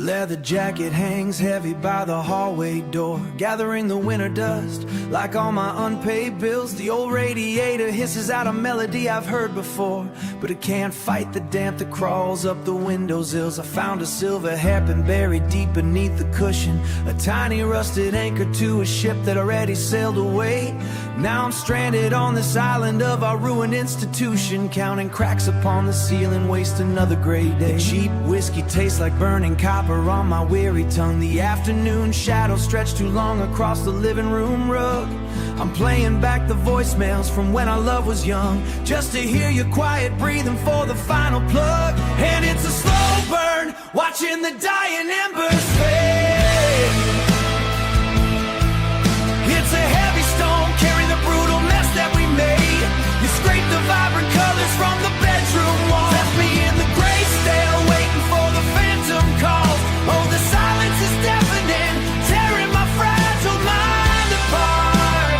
leather jacket hangs heavy by the hallway door, gathering the winter dust like all my unpaid bills. The old radiator hisses out a melody I've heard before, but it can't fight the damp that crawls up the windowsills. I found a silver hairpin buried deep beneath the cushion, a tiny rusted anchor to a ship that already sailed away. Now I'm stranded on this island of our ruined institution, counting cracks upon the ceiling, waste another great day. The cheap whiskey tastes like burning copper on my weary tongue. The afternoon shadows stretch too long across the living room rug. I'm playing back the voicemails from when our love was young, just to hear your quiet breathing for the final plug. And it's a slow burn, watching the dying embers fade. It's a heavy stone, carrying the brutal mess that we made. You scraped the vibrant colors from the bedroom wall, left me in the gray stale, waiting for the phantom calls. Oh, the silence is deafening, tearing my fragile mind apart.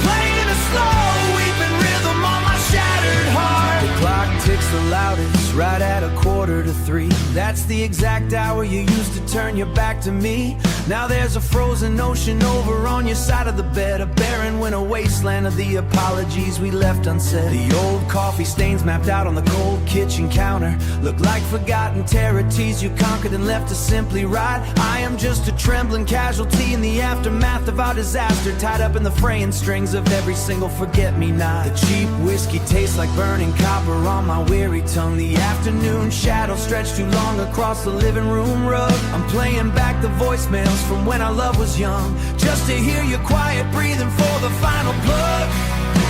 Playing a slow, weeping rhythm on my shattered heart. The clock ticks the loudest, right at 2:45. That's the exact hour you used to turn your back to me. Now there's a frozen ocean over on your side of the bed, a barren winter wasteland of the apologies we left unsaid. The old coffee stains mapped out on the cold kitchen counter look like forgotten terrorities you conquered and left to simply ride. I am just a trembling casualty in the aftermath of our disaster, tied up in the fraying strings of every single forget-me-not. The cheap whiskey tastes like burning copper on my weary tongue. The afternoon shadows stretch too long across the living room rug. I'm playing back the voicemails from when our love was young, just to hear your quiet breathing for the final plug.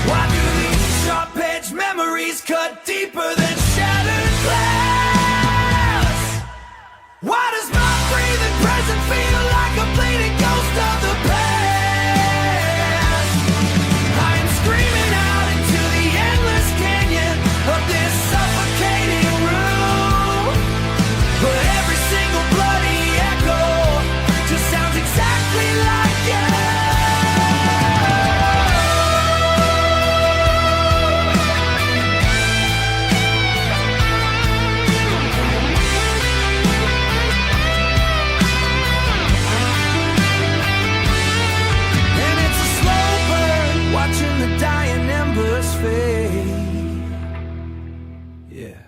Why do these sharp-edged memories cut deeper than shattered glass? Why does my breathing present feel like a bleeding ghost of the past? I am screaming out into the endless canyon of this suffocating room, but every single bloody echo just sounds exactly like you. And it's a slow burn, watching the dying embers fade. Yeah.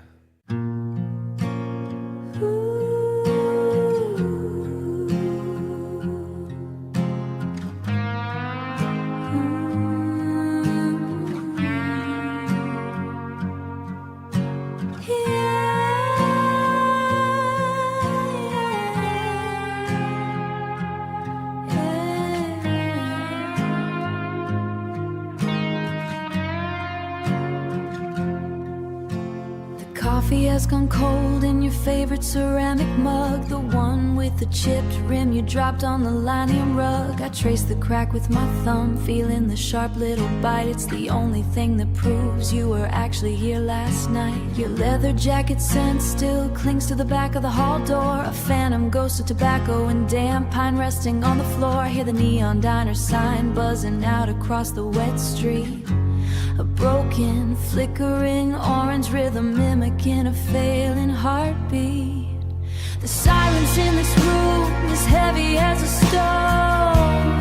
Coffee has gone cold in your favorite ceramic mug, the one with the chipped rim you dropped on the linoleum rug. I traced the crack with my thumb, feeling the sharp little bite. It's the only thing that proves you were actually here last night. Your leather jacket scent still clings to the back of the hall door, a phantom ghost of tobacco and damp pine resting on the floor. Hear the neon diner sign buzzing out across the wet street, a broken, flickering orange rhythm mimicking a failing heartbeat. The silence in this room is heavy as a stone,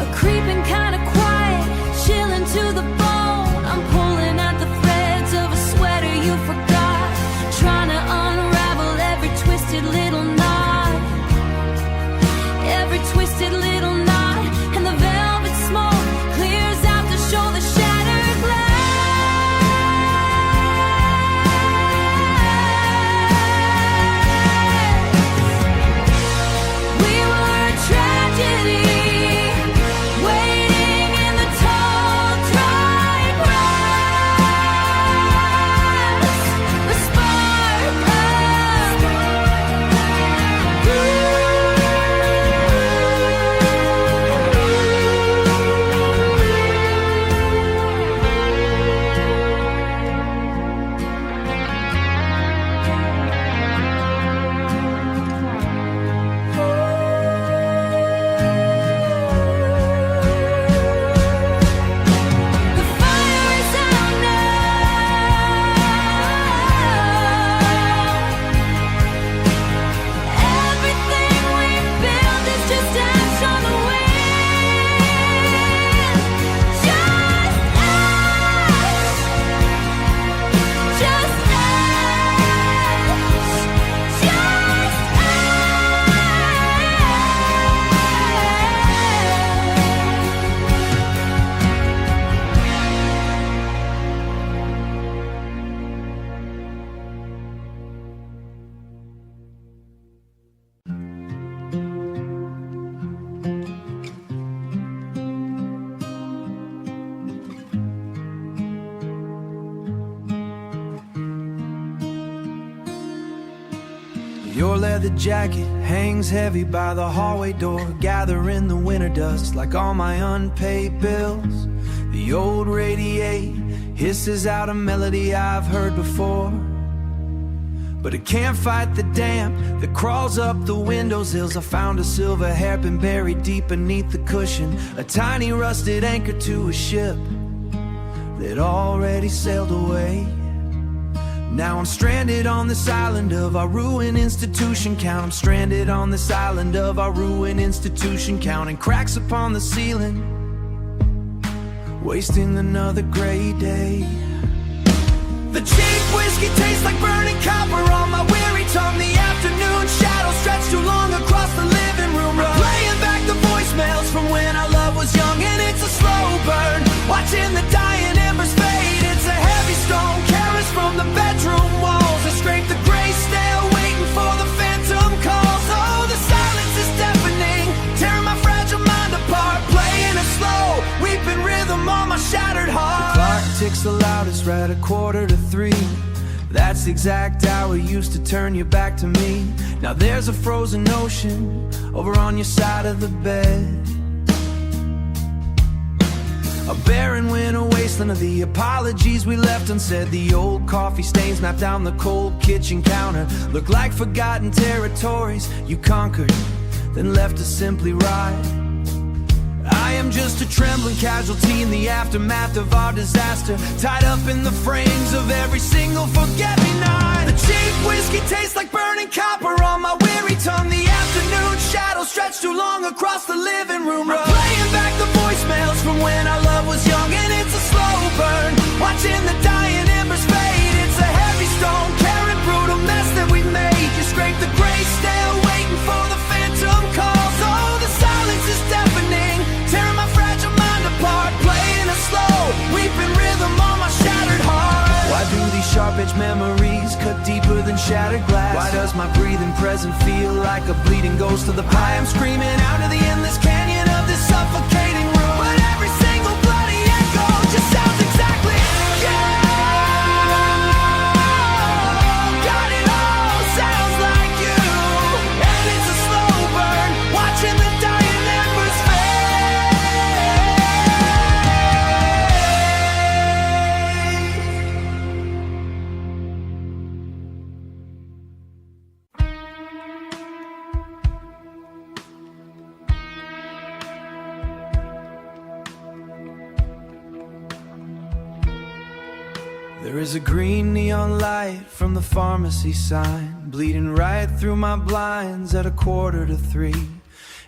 a creeping kind of quiet, chilling to the bone. I'm pulling at the threads of a sweater you forgot, trying to unravel every twisted little knot, every twisted little knot. And the velvet smoke clears out to show the shattered glass. We were a tragedy, waiting Your leather jacket hangs heavy by the hallway door, gathering the winter dust like all my unpaid bills. The old radiator hisses out a melody I've heard before, but it can't fight the damp that crawls up the windowsills. I found a silver hairpin buried deep beneath the cushion, a tiny rusted anchor to a ship that already sailed away. Now I'm stranded on this island of our ruined institution. I'm stranded on this island of our ruined institution, counting cracks upon the ceiling, wasting another gray day. The cheap whiskey tastes like burning copper on my weary tongue. The afternoon shadows stretch too long across the living room, playing back the voicemails from when our love was young. And it's a slow burn, watching the dying embers fade. It's a heavy stone carries from the bedroom walls. I scrape the gray stale, waiting for the phantom calls. Oh, the silence is deafening, tearing my fragile mind apart, playing a slow, weeping rhythm on my shattered heart. The clock ticks the loudest right at 2:45. That's the exact hour used to turn you back to me. Now there's a frozen ocean over on your side of the bed, a barren winter wasteland of the apologies we left unsaid. The old coffee stains mapped down the cold kitchen counter look like forgotten territories you conquered, then left to simply ride. I am just a trembling casualty in the aftermath of our disaster, tied up in the frames of every single forget-me-not. The cheap whiskey tastes like burning copper on my weary tongue. The afternoon shadows stretch too long across the living room, playing back the voicemails from when our love was young. And it's a slow burn, watching the dying embers fade. It's a heavy stone carrying brutal mess that we made. You scrape the gray stale, waiting for the phantom calls. Oh, the silence is deafening, tearing my fragile mind apart, playing a slow, weeping rhythm on my shattered heart. Why do these sharp-edged memories cut deeper than shattered glass? Why does my breathing present feel like a bleeding ghost of the past? I'm screaming out of the endless canyon of this suffocating room, but every single bloody echo just sounds exactly, yeah. God, it all sounds like you, and it's a slow burn, watching the dying embers There is a green neon light from the pharmacy sign, bleeding right through my blinds at 2:45.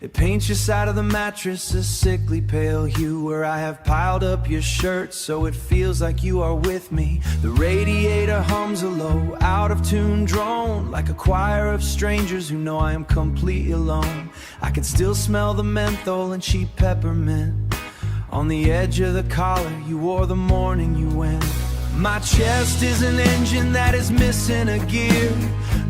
It paints your side of the mattress a sickly pale hue, where I have piled up your shirts so it feels like you are with me. The radiator hums a low, out of tune drone, like a choir of strangers who know I am completely alone. I can still smell the menthol and cheap peppermint on the edge of the collar you wore the morning you went. My chest is an engine that is missing a gear,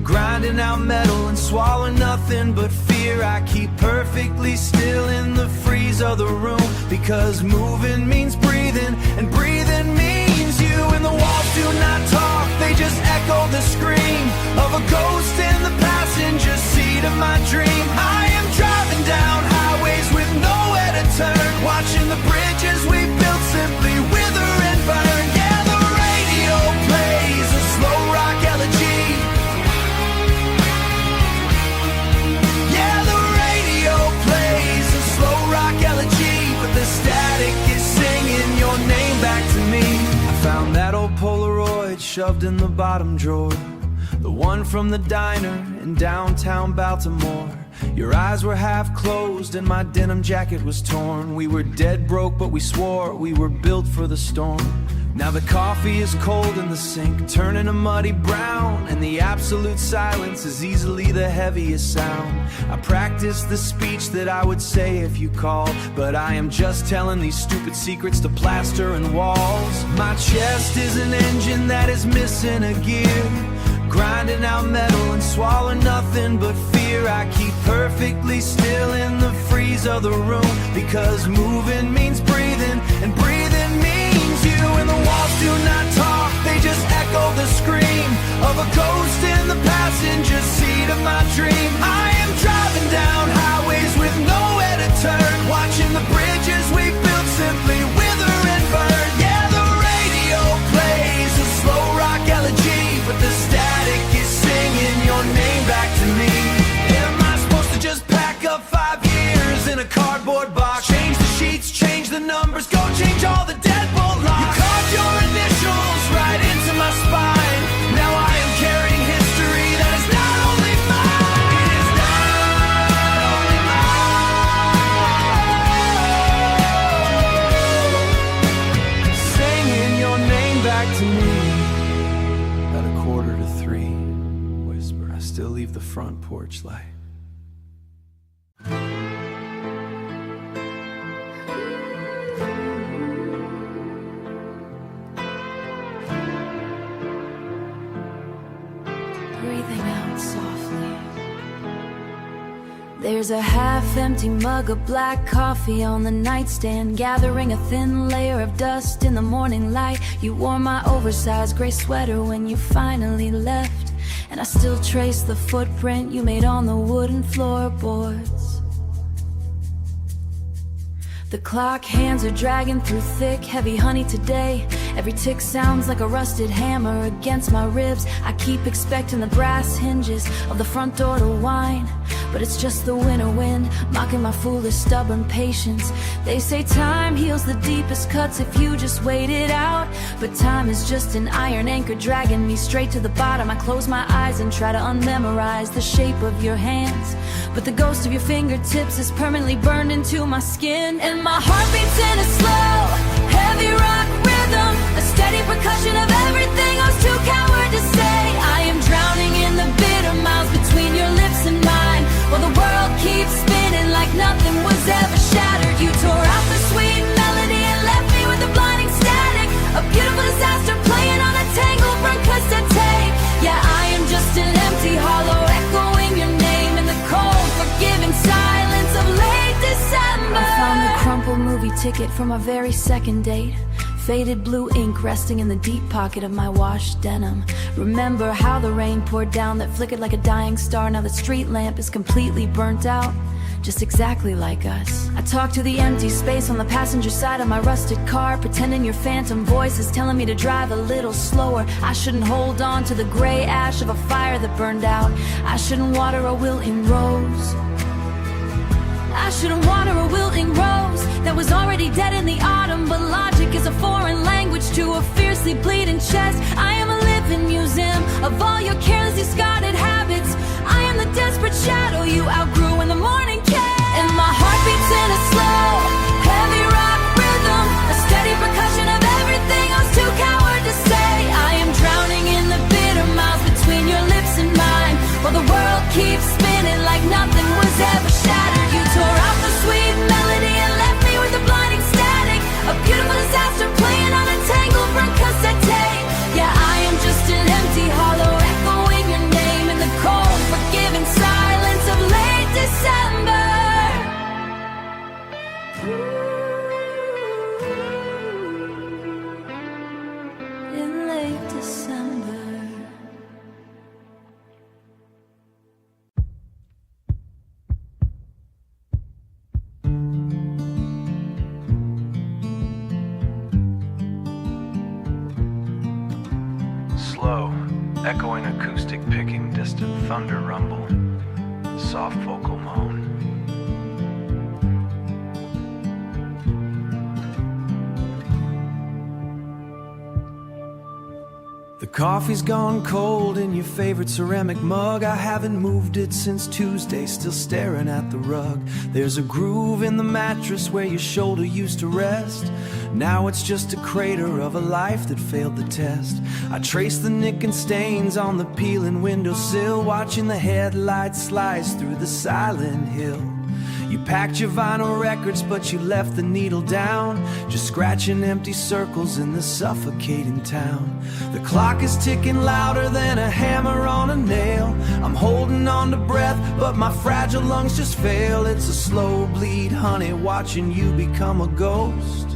grinding out metal and swallowing nothing but fear. I keep perfectly still in the freeze of the room, because moving means breathing, and breathing means you. And the walls do not talk, they just echo the scream of a ghost in the passenger seat of my dream. I am driving down highways with nowhere to turn, watching the bridges we built simply wither and burn. Yeah, the radio plays a slow rock elegy. Yeah, the radio plays a slow rock elegy, but the static is singing your name back to me. I found that old Polaroid shoved in the bottom drawer, the one from the diner in downtown Baltimore. Your eyes were half closed and my denim jacket was torn. We were dead broke, but we swore we were built for the storm. Now the coffee is cold in the sink, turning a muddy brown, and the absolute silence is easily the heaviest sound. I practice the speech that I would say if you called, but I am just telling these stupid secrets to plaster and walls. My chest is an engine that is missing a gear, grinding out metal and swallow nothing but fear. I keep perfectly still in the freeze of the room, because moving means breathing, and breathing means you. And the walls do not talk, they just echo the scream of a ghost in the passenger seat of my I'll change all the deadbolt locks. You carved your initials right into my spine. Now I am carrying history that is not only mine. It is not only mine. Singing your name back to me at 2:45. Whisper, I still leave the front porch light. Breathing out softly. There's a half-empty mug of black coffee on the nightstand, gathering a thin layer of dust in the morning light. You wore my oversized gray sweater when you finally left, and I still trace the footprint you made on the wooden floorboards. The clock hands are dragging through thick, heavy honey today. Every tick sounds like a rusted hammer against my ribs. I keep expecting the brass hinges of the front door to whine, but it's just the winter wind mocking my foolish stubborn patience. They say time heals the deepest cuts if you just wait it out, but time is just an iron anchor dragging me straight to the bottom. I close my eyes and try to unmemorize the shape of your hands, but the ghost of your fingertips is permanently burned into my skin. And my heart beats in a slow, heavy rock rhythm, a steady percussion of everything I was too coward to say. I am drowning in the bitter miles between your lips and mine, while the world keeps spinning like nothing was ever shattered. You tore out the sweet melody and left me with the blinding static, a beautiful disaster playing on a tangled run cassette tape. Yeah, I am just an empty hollow echoing your name in the cold, forgiving silence of late December. I found the crumpled movie ticket from our very second date, faded blue ink resting in the deep pocket of my washed denim. Remember how the rain poured down that flickered like a dying star. Now the street lamp is completely burnt out, just exactly like us. I talk to the empty space on the passenger side of my rusted car, pretending your phantom voice is telling me to drive a little slower. I shouldn't hold on to the gray ash of a fire that burned out. I shouldn't water a wilting rose. I shouldn't water a wilting rose that was already dead in the autumn. But logic is a foreign language to a fiercely bleeding chest. I am a living museum of all your careless discarded habits. I am the desperate shadow you outgrew when the morning came. And my heart beats in a slow, heavy rock rhythm, a steady percussion of everything I was too coward to say. I am drowning in the bitter miles between your lips and mine, while the world keeps spinning like nothing was ever shattered. You tore out the sweet melody and left me with the blinding static, a beautiful disaster playing on a tangled run cassette tape. Yeah, I am just an empty hollow echoing your name in the cold, forgiving silence of late December. In late December. Slow, echoing acoustic picking distant thunder rumble, soft vocal moan. The coffee's gone cold in your favorite ceramic mug. I haven't moved it since Tuesday, still staring at the rug. There's a groove in the mattress where your shoulder used to rest. Now it's just a crater of a life that failed the test. I trace the nick and stains on the peeling windowsill, watching the headlights slice through the silent hill. You packed your vinyl records, but you left the needle down, just scratching empty circles in the suffocating town. The clock is ticking louder than a hammer on a nail. I'm holding on to breath, but my fragile lungs just fail. It's a slow bleed, honey, watching you become a ghost.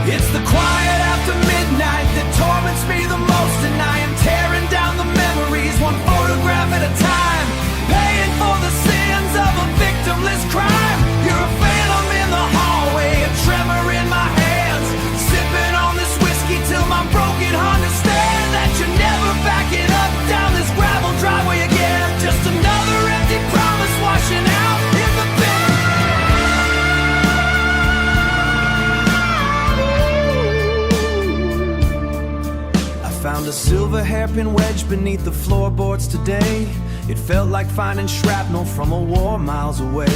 It's the quiet after midnight that torments me the most, and I am tearing down the memories one photograph at a time, paying for the sins of a victimless crime. You're a phantom in the hallway, a tremor in my hands, sipping on this whiskey till my broken heart understands that you're never backing up down this gravel driveway again. Just another empty promise washing out in the bin. silver hairpin wedged beneath the floorboards today. It felt like finding shrapnel from a war miles away.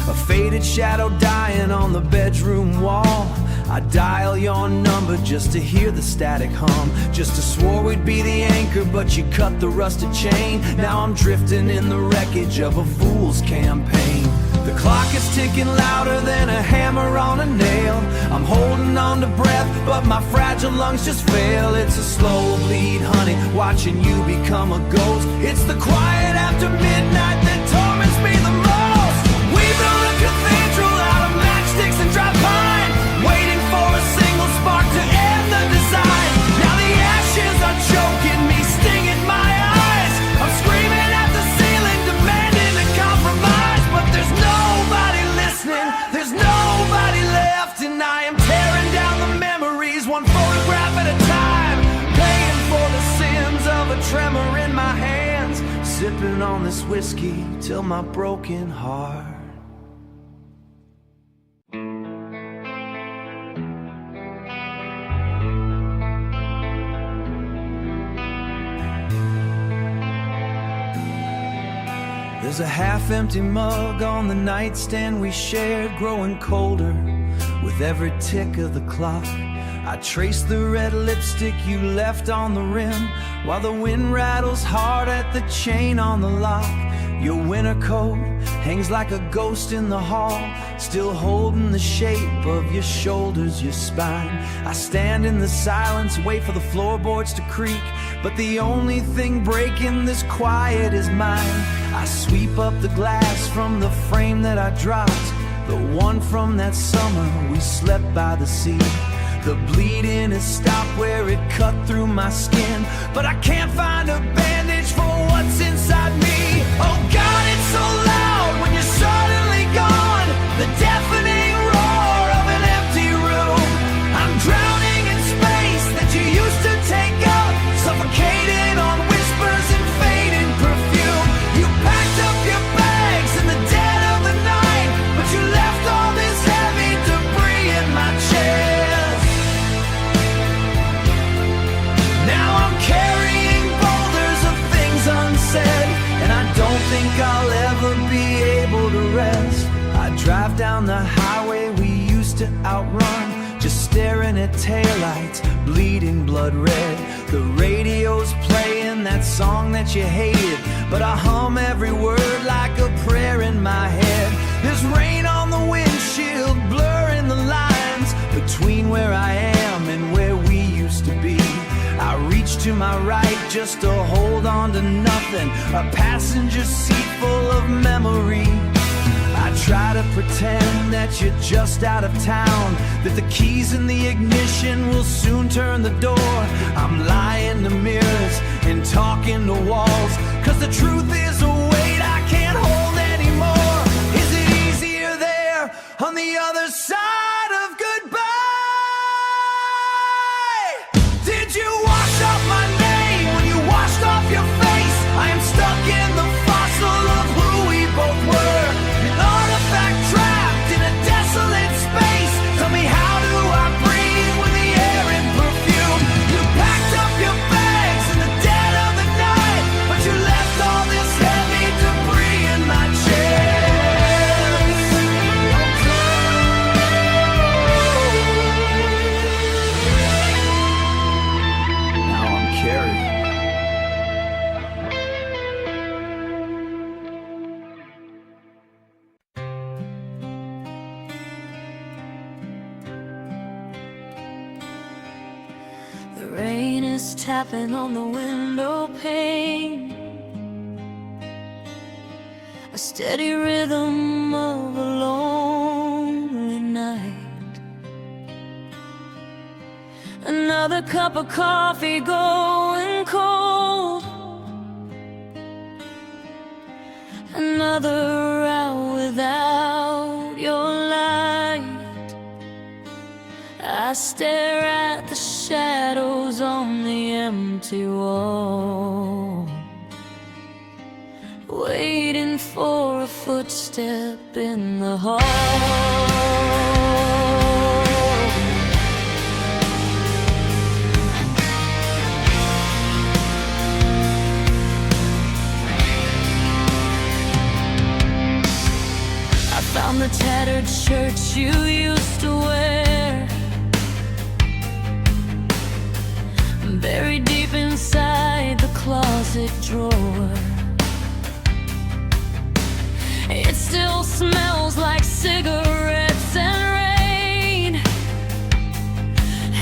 A faded shadow dying on the bedroom wall. I dial your number just to hear the static hum. Just to swore we'd be the anchor, but you cut the rusted chain. Now I'm drifting in the wreckage of a fool's campaign. The clock is ticking louder than a hammer on a nail. I'm holding on to breath, but my fragile lungs just fail. It's a slow bleed, honey, watching you become a ghost. It's the quiet after midnight that torments me the most. We built a cathedral out of matchsticks and dry pine, waiting for a single spark to end the design. Now the ashes are choking me, stinging my eyes. I'm screaming at the ceiling, demanding a compromise, but there's nobody listening, there's nobody left, and I am tearing down the memories one photograph at a time, paying for the sins of a tremor in my hands, sipping on this whiskey till my broken heart. There's a half-empty mug on the nightstand we shared, growing colder with every tick of the clock. I trace the red lipstick you left on the rim, while the wind rattles hard at the chain on the lock. Your winter coat hangs like a ghost in the hall, still holding the shape of your shoulders, your spine. I stand in the silence, wait for the floorboards to creak, but the only thing breaking this quiet is mine. I sweep up the glass from the frame that I dropped, the one from that summer we slept by the sea. The bleeding has stopped where it cut through my skin, but I can't find a bandage for what's inside me. Oh God, it's so loud when you're suddenly gone, the deafening roar of an empty room. I'm drowning in space that you used to take up, suffocating on whispers and fading perfume. You packed up your bags in the dead of the night, but you left all this heavy debris in my chest. Now I'm carrying boulders of things unsaid, and I don't think I'll ever be able to rest. I drive down the highway we used to outrun, just staring at taillights, bleeding blood red. The radio's playing that song that you hated, but I hum every word like a prayer in my head. There's rain on the windshield, blurring the lines between where I am and where we used to be. I reach to my right just to hold on to nothing, a passenger seat full of memory. I try to pretend that you're just out of town, that the keys in the ignition will soon turn the door. I'm lying to mirrors and talking to walls, 'cause the truth is a weight I can't hold anymore. Is it easier there on the other side of goodbye? Did you wash off my name when you washed off your face? I am stuck in the fossil of who we both were, an artifact trapped in a desolate space. Tell me, how do I breathe with the air and perfume? You packed up your bags in the dead of the night, but you left all this heavy debris in my chest. Now I'm carried. The rain is tapping on the window pane, a steady rhythm of a lonely night. Another cup of coffee going cold, another hour without your light. I stare at the shadows on the empty wall, waiting for a footstep in the hall. you used to wear, buried deep inside the closet drawer. It still smells like cigarettes and rain,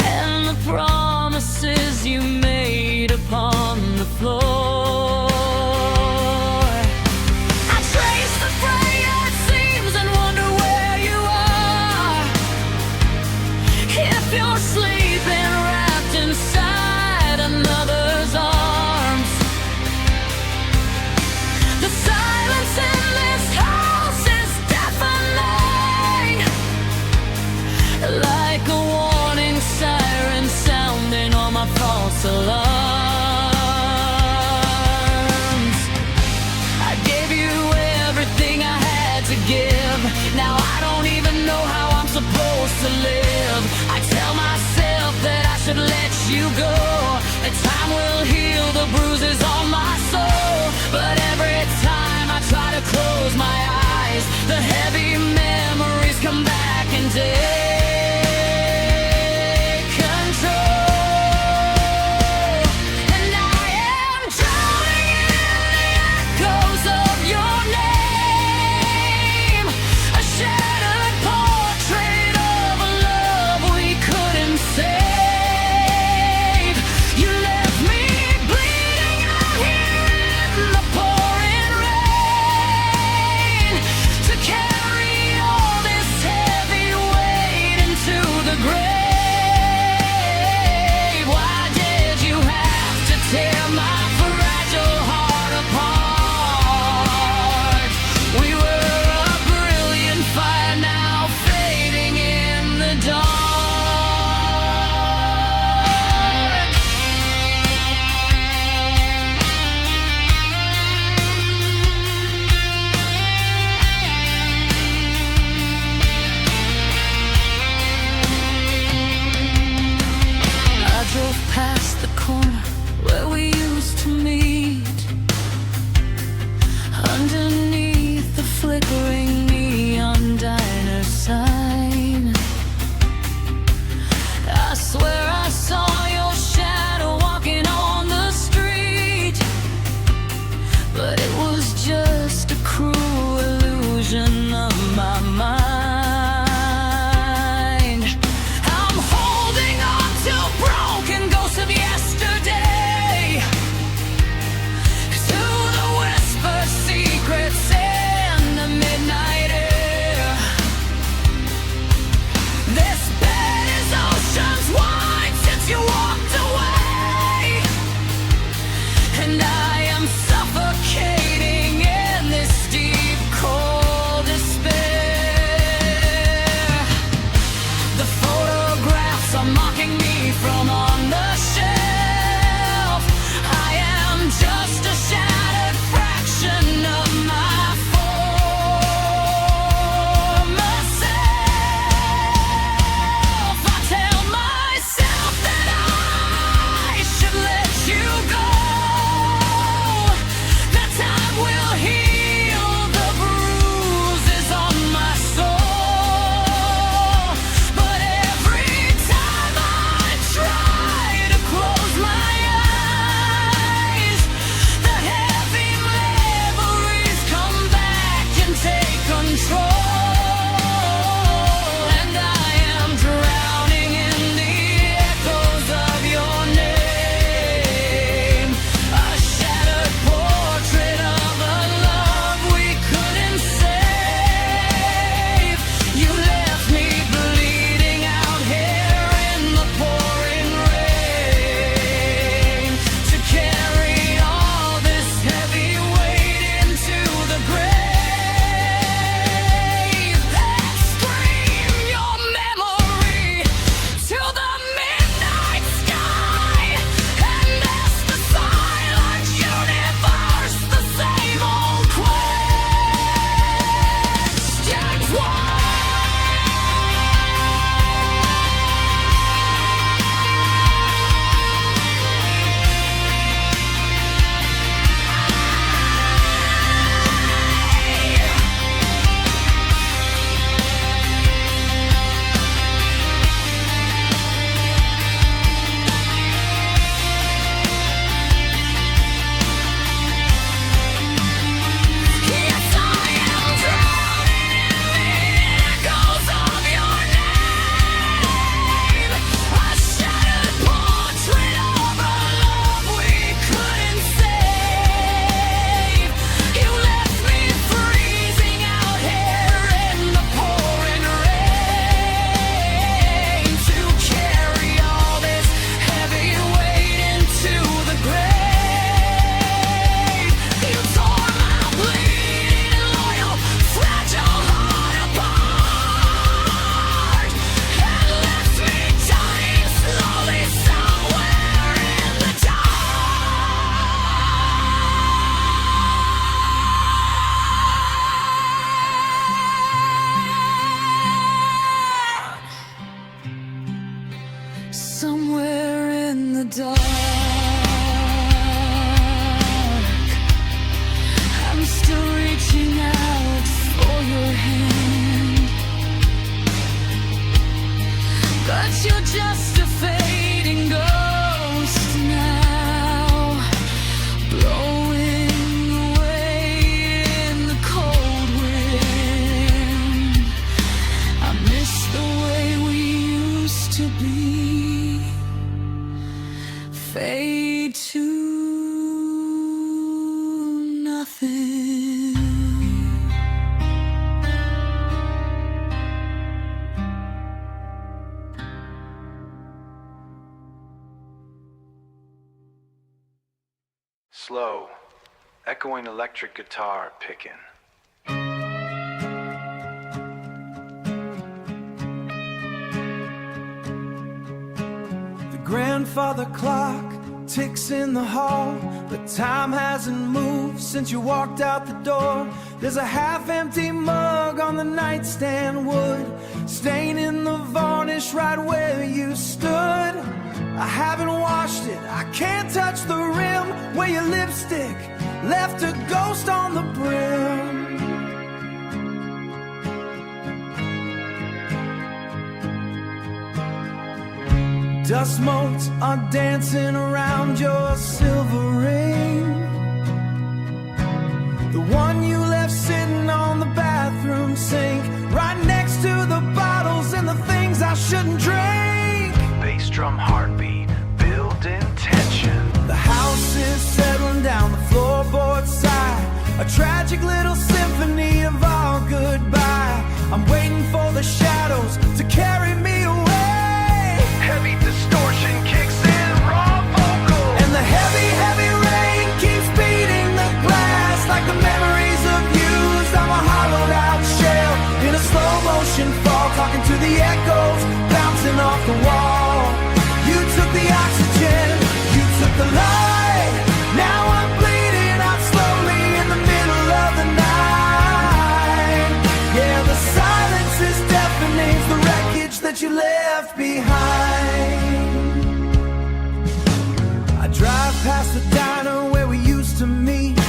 and the promises you made upon the floor. I trace the frayed seams and wonder where you are. If you're sleeping wrapped inside another's arms. The silence in this house is deafening, like a warning siren sounding on my false alarms. I gave you everything I had to give. Now I don't even know how I'm supposed to live. I tell myself that I should let you go, that time will heal the bruises on my soul. But every time I try to close my eyes, the heavy memories come back and take control. And I am drowning in the echoes of your name, a shattered portrait of a love we couldn't save. You left me bleeding out here in the pouring rain, to carry all this heavy weight into the grave. Why did you have to tear my fragile heart apart? We were a brilliant fire, now fading in the dark. I drove past the corner where we used to meet, underneath the flickering neon diner sign. I swear I saw your shadow walking on the street, but it was just a cruel illusion of my mind. I'm holding on to broken ghosts of yesterday, to the whispered secrets in the midnight air. This bed is oceans wide since you walked away, and I am suffocating in this deep, cold despair. The photographs are mocking me from on the shelf. I am just a shattered fraction of my former self. you're just a fading ghost now, blowing away in the cold wind. I miss the way we used to be. Fade to nothing. Slow, echoing electric guitar picking. The grandfather clock ticks in the hall, but time hasn't moved since you walked out the door. There's a half-empty mug on the nightstand wood, staining the varnish right where you stood. I haven't washed it, I can't touch the rim where your lipstick left a ghost on the brim. Dust motes are dancing around your silver ring, the one you left sitting on the bathroom sink, right next to the bottles and the things I shouldn't drink. Bass drum heartbeat, building tension. The house is settling down, the floorboards sigh, a tragic little symphony of our goodbye. I'm waiting for the shadows to carry me away. Heavy distortion kicks in, raw vocal. And the heavy, heavy rain keeps beating the glass like the memories of used. I'm a hollowed out shell in a slow motion fall, talking to the echoes, bouncing off the wall. You took the oxygen, you took the light. Now I'm bleeding out slowly in the middle of the night. Yeah, the silence is deafening, it's the wreckage that you left behind. I drive past the diner where we used to meet,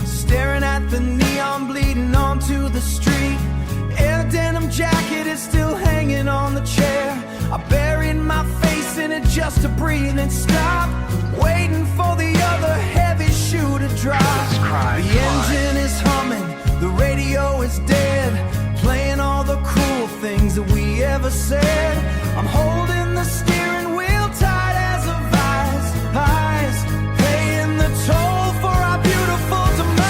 staring at the neon bleeding onto the street. Air denim jacket is still hanging on the chair. I buried my face in it just to breathe and stop, waiting for the other heavy shoe to drop. The engine is humming, the radio is dead, playing all the cruel things that we ever said. I'm holding the steering wheel tight as a vice, paying the toll for our beautiful demise.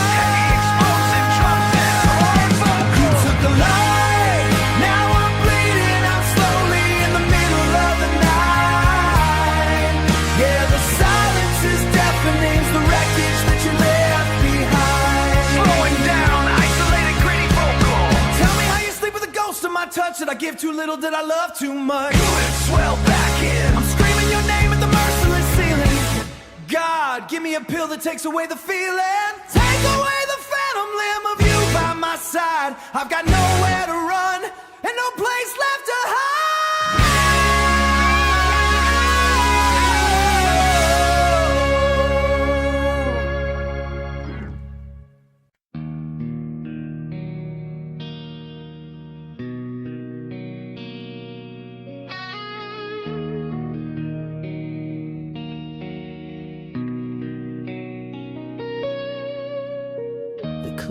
Explosive drums and hard vocal. You took the light, now I'm bleeding out slowly in the middle of the night. Yeah, the silence is deafening, it's the wreckage that you left behind. Slowing down, isolated, gritty vocal. Tell me how you sleep with a ghost in my touch. Did I give too little? Did I love too much? You have swelled back in. I'm screaming your name at the merciless ceiling. God, give me a pill that takes away the feeling. Take away the phantom limb of you by my side. I've got nowhere to run and no place left to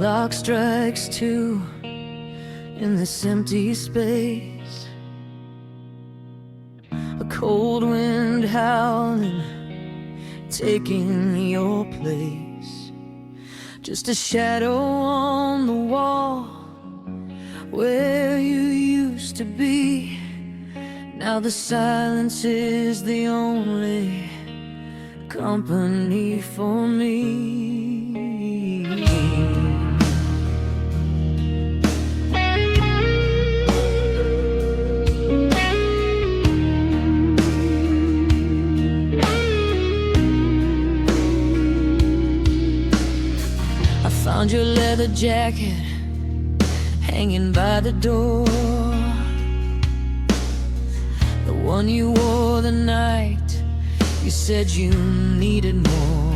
Clock strikes 2 in this empty space, a cold wind howling, taking your place. Just a shadow on the wall where you used to be. Now the silence is the only company for me. Found your leather jacket hanging by the door, the one you wore the night you said you needed more.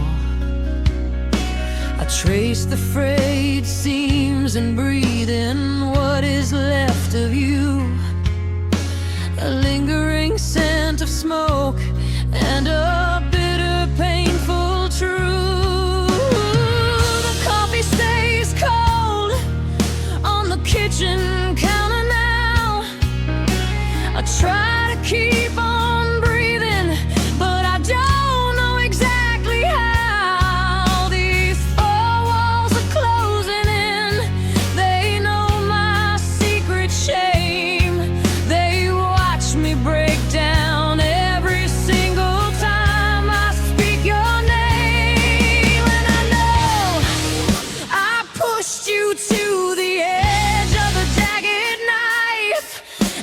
I traced the frayed seams and breathe in what is left of you, a lingering scent of smoke and a bitter, painful truth. The coffee stays cold on the kitchen counter now. I try to keep on breathing, but I don't know exactly how. These four walls are closing in. They know my secret shame. They watch me break down every single time I speak your name. And I know I pushed you to the edge of a jagged knife.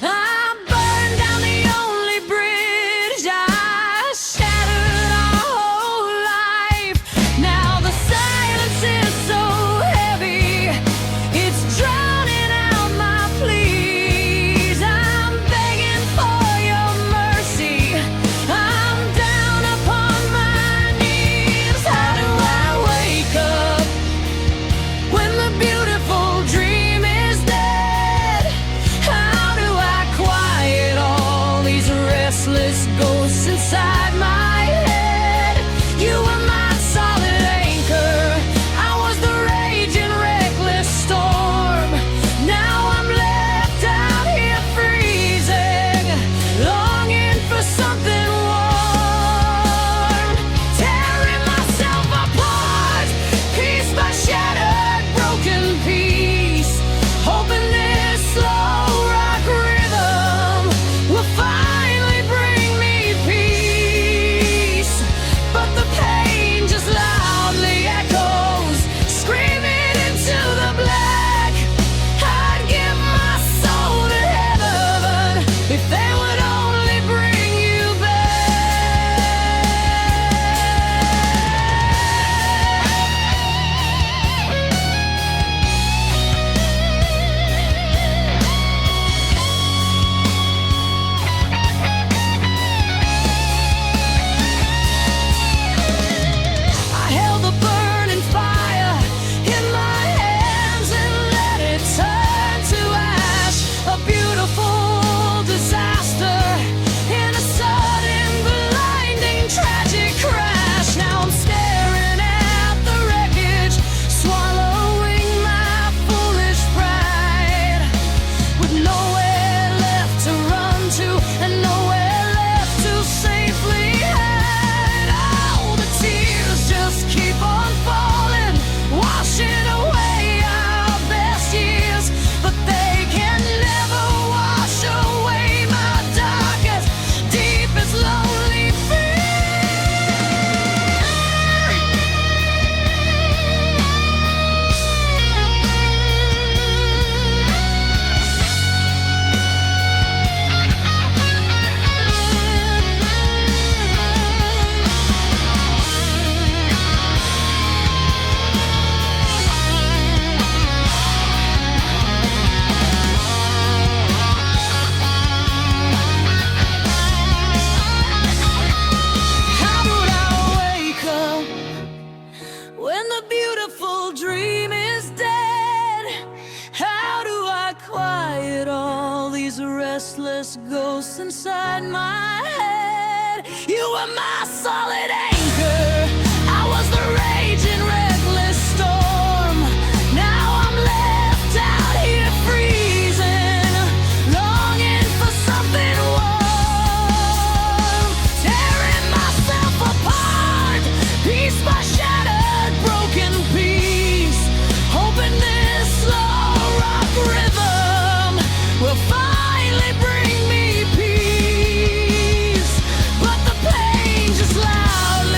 I burned down the only bridge. I shattered our whole life. Now the silence is so heavy, it's drowning out my pleas. I'm begging for your mercy. I'm down upon my knees. How do I wake up when the beautiful dream is dead? How do I quiet all these restless ghosts inside my head? You were my solid anchor. I was the raging, reckless storm. Now I'm left out here freezing, longing for something warm. Tearing myself apart, piece by shattered, broken piece. Hoping this slow rock rhythm will finally bring me peace. But the pain just loudly echoes, screaming into the black. I'd give my soul to heaven if they would only bring you I held the burning fire in my hands and let it turn to ash. A beautiful disaster in a sudden, blinding, tragic crash. Now I'm staring at the wreckage, swallowing my foolish pride, with nowhere left to run to and nowhere left to safely hide. Oh, the tears just keep on falling, washing away our best years, but they can never wash away my darkest, deepest, lonely How would I wake up when the beautiful dream is dead? How do I quiet all these restless ghosts inside my head? You were my solid anchor. I was the raging, reckless storm. Now I'm left out here freezing, longing for something warm. Tearing myself apart, piece by shattered, broken piece. Hoping this slow rock rhythm will finally bring me peace. But the pain just loudly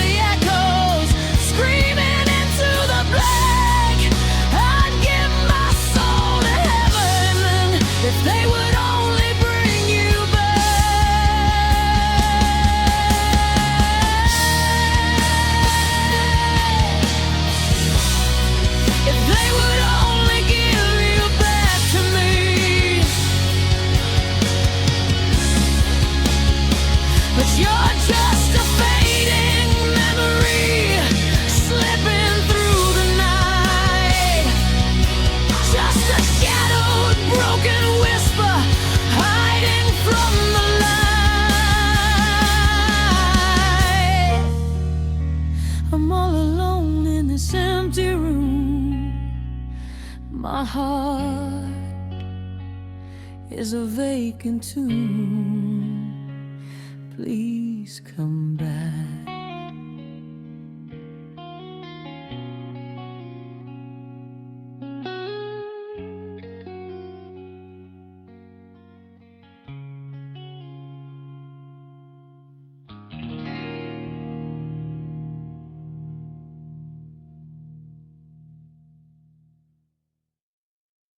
My heart is a vacant tomb. Please come back.